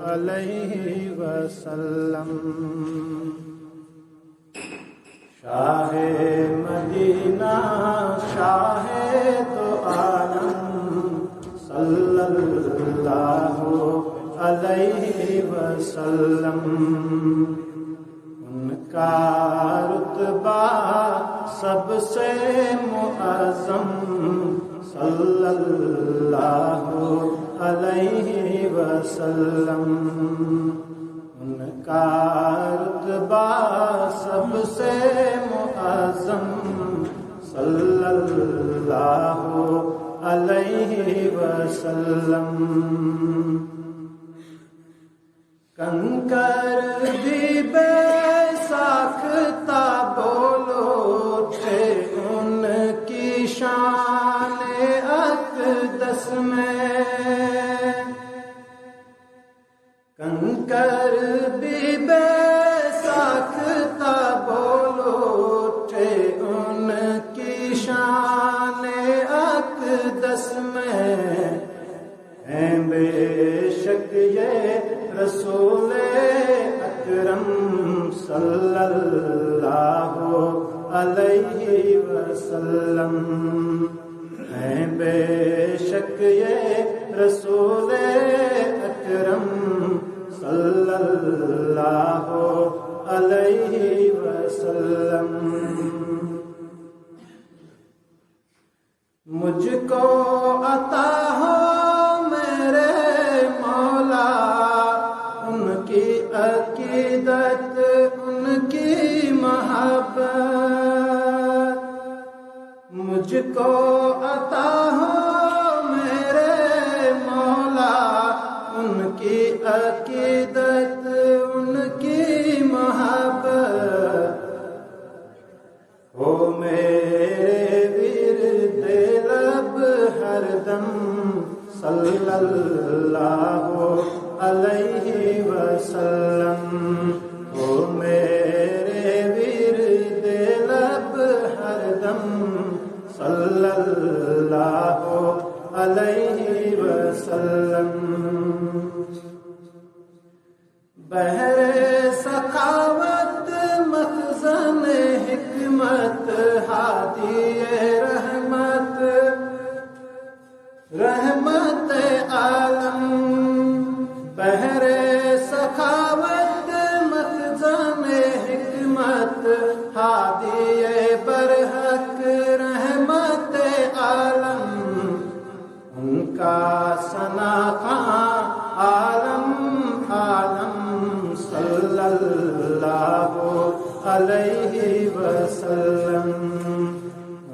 علیہ وسلم۔ شاہ مدینہ شاہ دو عالم صلی اللہ علیہ وسلم، ان کا رتبہ سب سے معظم صلی اللہ علیہ وسلم، ان کا رتبہ سب سے معظم صلی اللہ علیہ وسلم۔ کنکر بھی بے ساختہ بولو تھے ان کی شان اقدس میں، کنکر بھی بے ساختہ بولو تھے ان کی شان اقدس میں، ہیں بے شک یہ رسول اکرم صلی اللہ علیہ وسلم، ہیں بے شک یہ رسول اکرم صلی اللہ علیہ وسلم۔ مجھ کو عطا ہو میرے مولا ان کی عقیدت، ان کی محبت، مجھ کو عطا ہو میرے مولا ان کی عقیدت، ان کی محبت، ہو میرے ورد لب ہر دم صلی اللہ علیہ وسلم، ہو میرے ورد لب ہر دم صلی اللہ علیہ وسلم۔ بحر سخاوت مخزن حکمت ہادی رحمت، رحمت عالم، بحر سخاوت مخزن حکمت ہادی برحق، رحمت عالم، ان کا ثنا خواں عالم عالم صلی اللہ علیہ وسلم،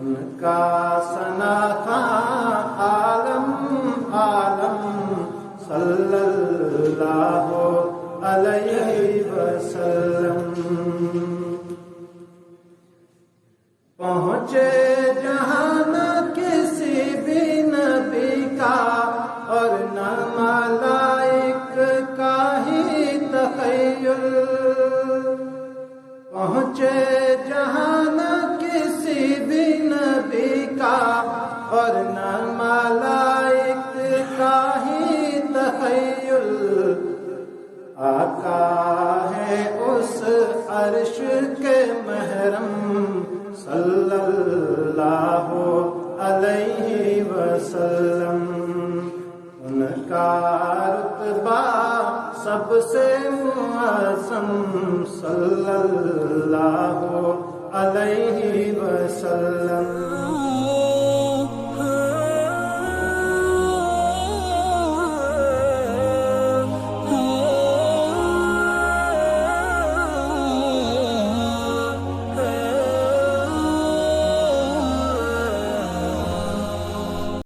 ان کا ثنا خواں عالم عالم صلی اللہ علیہ وسلم۔ پہنچے جہاں نہ کسی بھی نبی کا اور نہ ملائک کا ہی تخیل، پہنچے جہاں نہ کسی بھی نبی کا اور نہ ملائک کا ہی تخیل، آقا ہے اس عرش کے محرم صلی اللہ علیہ وسلم، ان کا رتبہ سب سے معظم صلی اللہ علیہ وسلم۔